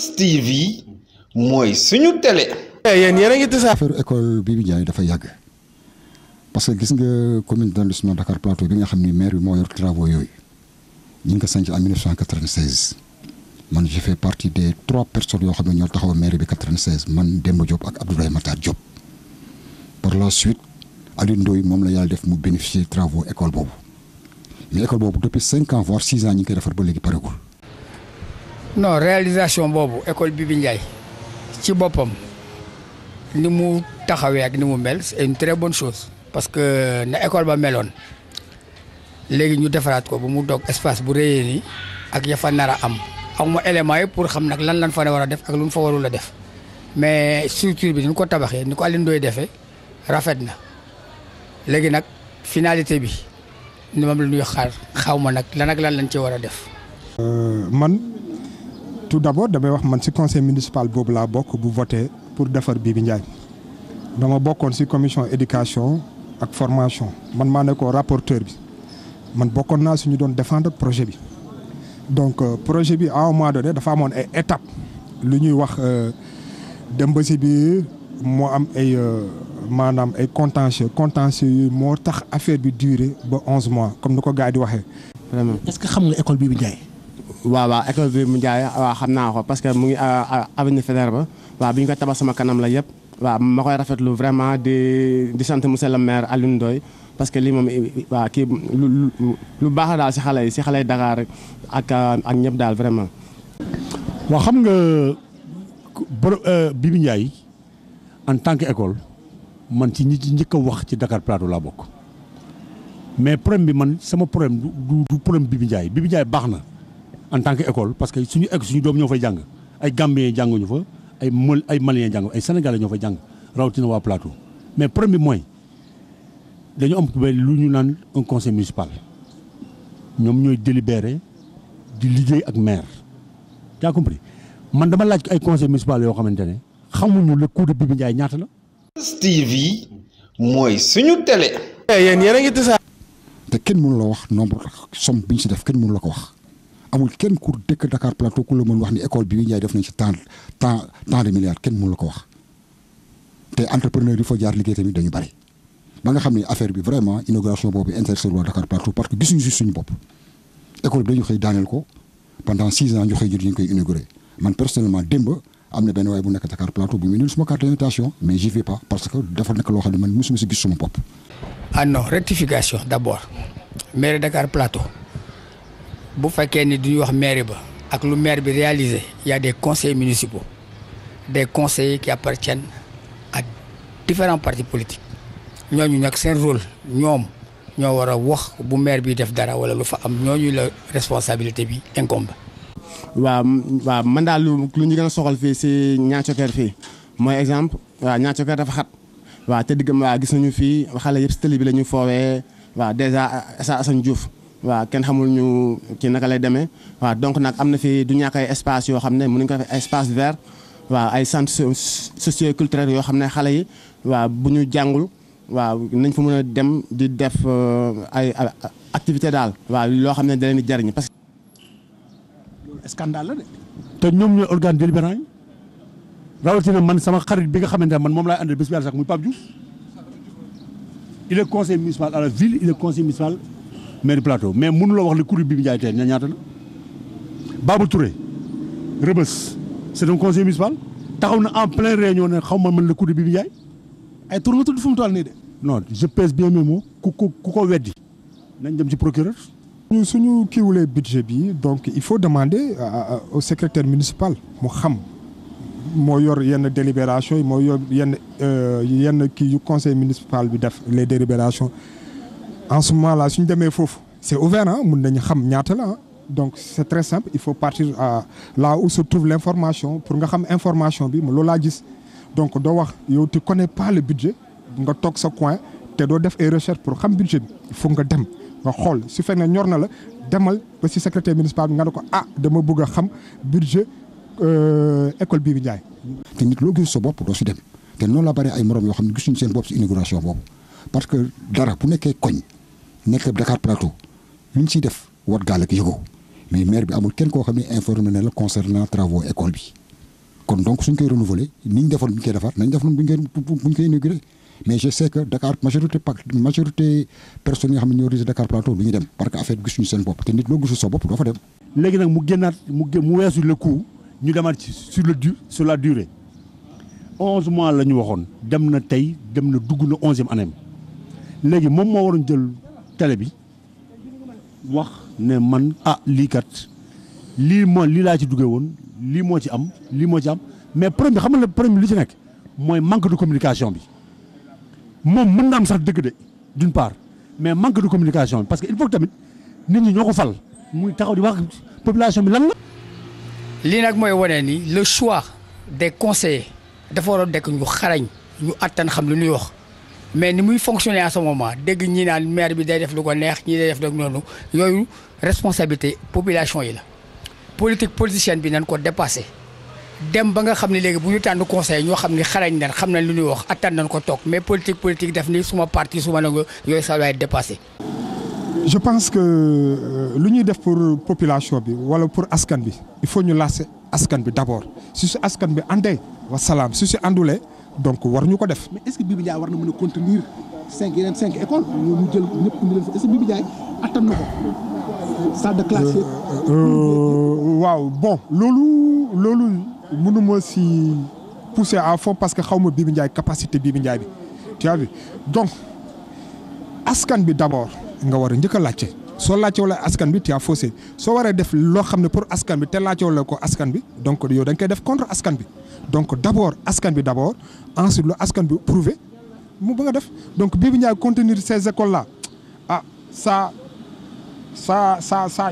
TV mooy suñu télé. yéen yéen a ngi tës affaire école Bibi Ndiaye dafa yàgg parce que gis nga commune d'arrondissement Dakar Plateau bi nga xam ni maire bi moo yor travaux yooyu ñu ngi ko sanc en 1996 man je fais partie des 3 personnes yoo xam ne ñoo taxaw maire bi 96 man Demba Diop ak Abdoulaye Matar Diop. par la suite Aliou Ndoye moom la yàlla def mu bénéficier travaux école boobu mais école boobu depuis 5 ans voire 6 ans ñu ngi koy defar ba léegi paregul. non réalisation boobu école Bibi Ndiaye ci boppam ni mu taxawee ak ni mu mel c'est une très bonne chose parce que na école ba meloon léegi ñu defaraat ko ba mu doog espace bu rëyee nii ak ya fa nar a am amuma éléments yi pour xam nag lan fa war a def ak lu ñu fa warul a def mais structure bi ni ñu ko tabaxee ni ko Aliou Ndoye defee rafet na léegi nag finalité bi ni moom la ñuy xaar xaw ma nag lan lañ ci war a def. man tout d'abord damay wax man ci conseil municipal boobu laa bokk bu voté pour defar Bibi Ndiaye dama bokkoon ci commission éducation ak formation man maa nekkoon rapporteur bi man bokkoon naa ci ñu doon défendre projet bi donc projet bi à un moment donné dafa amoon ay étapes lu ñuy wax dem ba ci biir moo am ay maanaam ay contentieux yi moo tax affaire bi duré ba 11 mois comme ni ko gars yi di waxee. vraiment est-ce que xam nga école Bibi Ndiaye. waaw école Bibi Ndiaye waaw xam naa ko parce que mu ngi avenue Faidherbe waaw bi ñu koy tabax sama kanam la yëpp waaw ma koy rafetlu vraiment di sant monsieur le maire Aliou Ndoye parce que lii moom waaw kii lu baax la daal si xale yi Dakar ak ñëpp daal vraiment. waaw xam nga Bibi Ndiaye en tant que école man ci ñi ci njëkk a wax ci Dakar Plateau laa bokk mais problème bi man sama problème du problème Bibi Ndiaye baax na. en tant que école parce que suñu doom ñoo fay jàng ay Gambien jànguñu fa ay Malien jàng ay Sénégalais ñoo fay jàng rawatina waa Plateau mais problème bi mooy dañu am lu ñu naan un conseil municipal ñoom ñooy délibéré di liggéey ak maire yaa compris man dama laaj ay conseil municipal yoo xamante ne xamuñu le coût de Bibi Ndiaye ñaata la. TV mooy suñu télé. yéen yéen a ngi tës te kenn mënu la wax nombre somme bi ñu si def kenn mënu la ko wax. amul kenn ku dëkk Dakar Plateau ku la mën wax ni école Bibi Ndiaye def nañ ci tant de milliards kenn mënu la ko wax te entrepreneur yi fa jaar liggéey tamit dañu bari ba nga xam ne affaire bi vraiment inauguration boobu intéressé waa Dakar Plateau parce que gisuñu si suñu bopp école bi dañu xëy daaneel ko pendant 6 ans ñu xëy ñu koy inauguré man personnellement démb am na benn waaye bu nekk Dakar Plateau bu mu indil suma carte d'invitation mais j'y vais pas parce que dafa nekk loo xam ne man mosuma si gis suma bopp. ah non rectification d'abord maire Dakar Plateau. bu fekkee ni duñu wax maire ba ak lu maire bi réalisé y a des conseils municipaux des conseillers qui appartiennent à différents partis politiques ñooñu nag seen rôle ñoom ñoo war a wax bu maire bi def dara wala lu fa am ñooñu la responsabilité bi incombe. waaw man daal lu ñu gën a soxal fii si Niacoker fii mooy exemple waaw Niacoker dafa xat waaw te diggam waaw gis nañu fii xale yëpp si télé bi la ñu foowee waaw déjà Assane Diouf. waaw kenn xamul ñu ci naka lay demee waaw donc nag am na fi du ñàkk ay espace yoo xam ne mën nañu ko def ay espace vert waaw ay centres socio-culturels yoo xam ne xale yi waaw bu ñu jàngul waaw nañ fa mën a dem di def ay activité daal waaw loo xam ne da leen di jariñ parce que scandale la de. te ñoom ñooy organe délibérant yi rawatina man sama xarit bi nga xamante ne man moom laay àndal bés bu yàlla sax muy Pape Diouf il est conseiller municipal à la ville il est conseiller municipal. maire Plateau mais mënuloo wax le coût de Bibi Ndiaye tey ñaata la Babou Touré Rebeuss c'est un conseil municipal taxaw na en plein réunion ne xaw ma mën le coût de Bibi Ndiaye ay tur nga tudd fu mu toll nii de. non je pèse bien mes mots ku ko weddi nañ dem ci procureur. suñu kiiwulee budget bi donc il faut demander au secrétaire municipal mu xam moo yor yenn délibération yi moo yor yenn kii yu conseil municipal bi def les délibérations. en ce moment là suñu demee foofu c'est ouvert mun nañu xam ñaata la donc c'est très simple il faut partir à là où se trouve l'information pour nga xam information bi loolu laa gis donc doo wax yow tu connais pas le budget nga toog sa coin te doo def ay recherche pour xam budget bi il faut nga dem nga xool su fekkee ne ñor na la demal ba ci secrétaire municipal bi nga ne ko dama bëgg a xam budget école Bibi Ndiaye. te nit loo gis sa bopp doo si dem te noonu la bari ay morom yoo xam ne gisuñu seen bopp ci inauguration boobu parce que dara bu nekkee koñ. nekk Dakar Plateau lu ñu ciy def wat gaal ak yëgoo mais maire bi amul kenn koo xam ne informé na la concernant travaux école bi kon donc suñ koy renouveler ni ñu defoon bu ñu koy defar nañ def noonu bu ñu koy inauguré mais je sais que Dakar majorité personnes yi nga xam ne ñoo résidé Dakar Plateau du ñu dem parce que affaire bi gisuñu seen bopp te nit loo gisul sa bopp doo fa dem. léegi nag mu génnaat mu weesu le coup ñu demaat sur la durée 11 mois la ñu waxoon dem na tey dem na dugg na 11e année léegi moom moo waroon jël télé bi wax ne man lii kat lii laa ci duggee woon lii moo ci am mais problème bi xam nga problème bi li ci nekk mooy manque de communication bi moom mën na am sax dëgg de d'une part mais manque de communication bi parce que il faut que tamit nit ñi ñoo ko fal muy taxaw di wax population bi lan la. lii nag mooy wane ni le choix des conseillers dafa war a dekk ñu xarañ ñu attan xam lu ñuy wax mais ni muy fonctionner en ce moment dégg ñi naan maire bi day def lu ko neex ñi day def rek noonu yooyu responsabilité population yi la. politique politicienne bi nañ ko dépassé dem ba nga xam ne léegi bu ñu tànn conseil ñoo xam ne xarañ nañ xam nañ lu ñuy wax attan nañ ko toog mais politique def ni suma parti suma nangu yooyu ça doit être dépassé. je pense que lu ñuy def pour population bi wala pour askan bi il faut ñu laase askan bi d'abord si su askan bi àndee wasalaam si àndulee donc war ñu ko def. mais est-ce que Bibi Ndiaye war na mën a contenir yeneen 5 écoles ñu jël ñëpp indi leen fa est-ce que Bibi Ndiaye attan na ko salle de classe waaw bon loolu mënuma si pousser à fond parce que xaw ma Bibi Ndiaye capacité Bibi Ndiaye bi tu as vu donc askan bi d'abord nga war a njëkk a laajte soo laajte wala askan bi tu as faussé soo waree def loo xam ne pour askan bi te laajte wala ko askan bi donc yow da nga koy def contre askan bi donc d'abord askan bi d'abord ensuite lu askan bi prouvé mu ba nga def donc Bibi Ndiaye contenir ces écoles là ça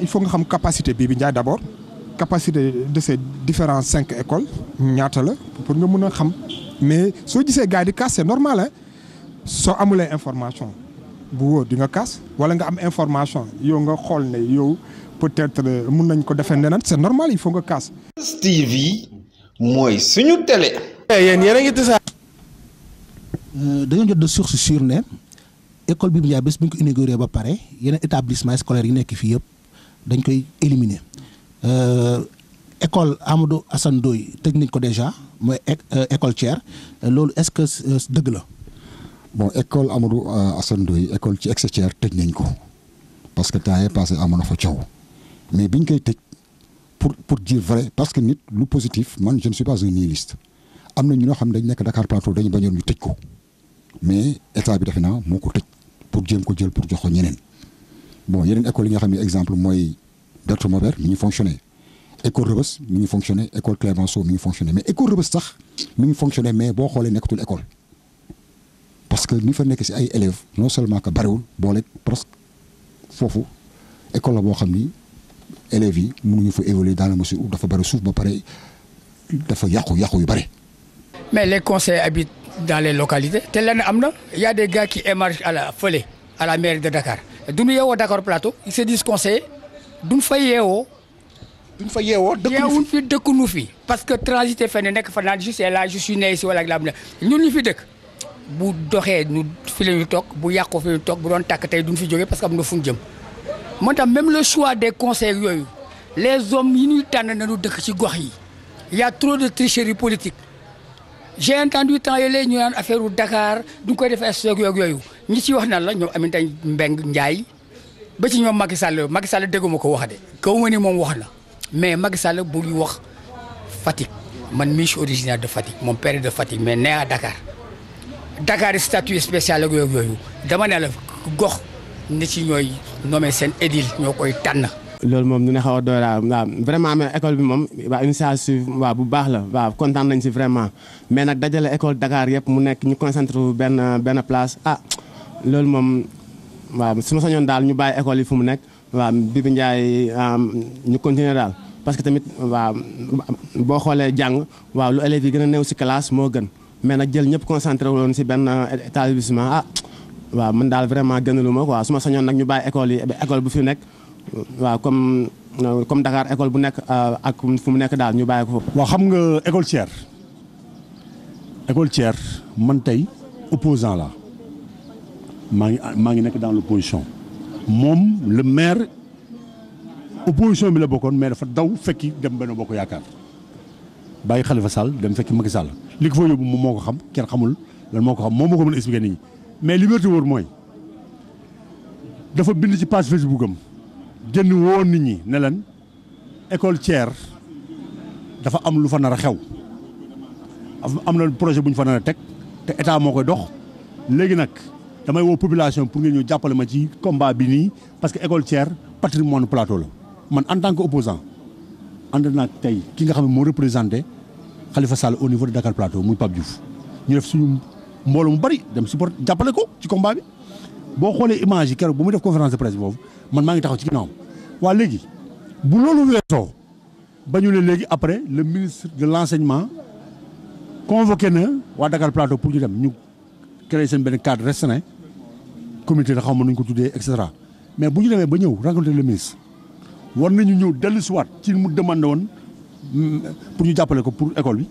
il faut nga xam capacité Bibi Ndiaye d'abord capacité de ces différents 5 écoles ñaata la pour nga mën a xam mais soo gisee gars yi di casse c'est normal hein soo amulee information bu wóor di nga casse wala nga am information yow nga xool ne yow peut-être mën nañ ko defee neneen c'est normal il faut nga casse. TV mooy suñu télé. yéen a ngi tasaare. dañoo jot de source sûre ne école Bibi Ndiaye bés bu ñu ko inauguré ba pare yeneen établissement scolaire yi nekk fii yëpp dañ koy éliminer école Amadou Assane Ndoye tëj nañ ko déjà mooy école Thier loolu est-ce que dëgg la. bon école Amadou Assane Ndoye école ci Thier tëj nañ ko parce que temps yii passé amoon na fa coow mais biñ koy tëj pour dire vrai parce que nit lu positif man je ne suis pas un nihiliste am na ñoo xam ne dañ nekk Dakar Plateau dañu bañoon ñu tëj ko mais état bi defe naa moo ko tëj pour jéem ko jël pour jox ko ñeneen bon yeneen école yi nga xam ne exemple mooy Berthe Maubert mi ngi fonctionné école Rebeuss mi ngi fonctionné école Clémenceau mi ngi fonctionné mais école Rebeuss sax mi ngi fonctionné mais boo xoolee nekkatul école parce que ni fa nekk ci ay élèves non seulement que bariwul boole presque foofu école la boo xam ni élèves yi mënuñu fa évoluer dans la mesure où dafa bari suuf ba pare dafa yàqu yu bari. mais les conseillers habitent dans les localités te lenn am na y a des gars qui émargent à la mairie de Dakar duñu yeewoo Dakar Plateau ils se disent conseillers duñ fa yeewoo dëkkuñu fi parce que transité fenn nekk fa naan juste là je suis né ici wala la ñun ñu fi dëkk bu doxee ñu fi la ñu toog bu yàqoo fi la ñu toog bu doon tàkk tey duñ fi jógee parce que am na fu ñu jëm moo tax même le choix des conseils yooyu les hommes yi ñuy tànn nañu dëkk ci gox yi y a trop de tricherie politique j'ai entendu temps yële ñu naan affaire u Dakar du koy def stock yooyu ñi ci wax naan la ñoom Aminata Mbengue Ndiaye ba ci ñoom Macky Sall dégguma ko wax de kaw ma ni moom wax na mais Macky Sall bu ñu wax Fatick man mii je suis originaire de Fatick mon père est de Fatick mais né à Dakar statut spécial ak yooyu dama ne la gox nit ci ñooy nommé seen édile ñoo koy tànn. loolu moom dina xaw a doy waaw vraiment mais école bi moom waa initiative waaw bu baax la waaw kontaan nañ si vraiment mais nag dajale école Dakar yëpp mu nekk ñu concentré benn place loolu moom waaw su ma sañoon daal ñu bàyyi école yi fu mu nekk waaw Bibi Ndiaye ñu continuer daal parce que tamit waaw boo xoolee jàng waaw lu élèves yi gën a néew si classe moo gën mais nag jël ñëpp concentré woon si benn établissement waaw man daal vraiment gënalu ma quoi su ma sañoon nag ñu bàyyi école bu fi nekk waaw comme Dakar école bu nekk ak fu mu nekk daal ñu bàyyi ko foofu. waaw xam nga école Thier man tey opposant la maa ngi nekk dans l'opposition moom le maire opposition bi la bokkoon mais dafa daw fekki dem Benno Bokk Yaakaar bàyyi Khalifa Sall dem fekki Macky Sall li ko fa yóbbu moom moo ko xam kenn xamul lan moo ko xam moom moo ko mën a expliquer nit ñi mais liberté wóor mooy dafa bind ci page Facebook am génn woon nit ñi ne leen école Thiers dafa am lu fa nar a xew am na projet bu ñu fa nar a teg te état moo koy dox léegi nag damay woo population pour ngeen ñëw jàppale ma ci combat bi nii parce que école Thiers patrimoine plateau la man en tant que opposant ànd naa tey ki nga xam ne moo représenté Khalifa Sall au niveau de Dakar Plateau muy Pape Diouf ñu def suñu mbooloo mu bari dem support jàppale ko ci combat bi boo xoolee image yi keroog bu muy def conférence de presse boobu man maa ngi taxaw ci ginnaawam waa léegi bu loolu weesoo ba ñu ne léegi après le ministre de l'enseignement convoqué na waa Dakar Plateau pour ñu dem ñu créé seen benn cadre restreint comité da xaw ma nuñ ko tuddee et cetera mais bu ñu demee ba ñëw rencontrer le ministre war nañu ñëw dellu si waat ci mu demandé woon pour ñu jàppale ko pour école bi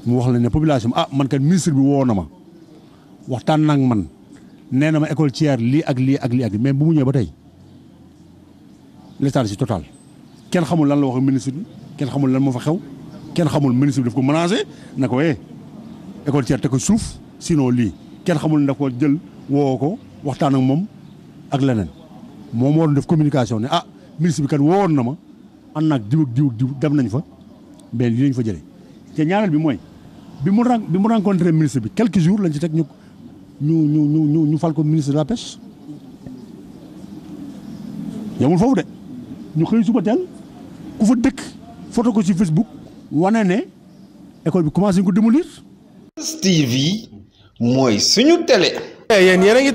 mu wax la ne population bi man kat ministre bi woo na ma waxtaan na ak man nee na ma école Thiers lii ak lii ak lii ak lii mais bu mu ñëwee ba tey léthargie totale kenn xamul lan la wax ministre bi kenn xamul lan moo fa xew kenn xamul ministre bi daf ko menacé na ko école Thiers te ko suuf sinon lii kenn xamul ne daf ko jël woo ko waxtaan ak moom ak leneen moom moo doon def communication ne ministre bi kat woowoon na ma ànd naag diw ak diw ak diw dem nañ fa mais lii lañ fa jëlee te ñaareel bi mooy bi mu rencontré ministre bi quelques jours lañ ci teg ñu fal ko ministre de la pêche yamul foofu de ñu xëy suba teel ku fa dëkk photo ko ci Facebook wane ne école bi commencé ñu ko démolir. TV mooy suñu télé. yéen a ngi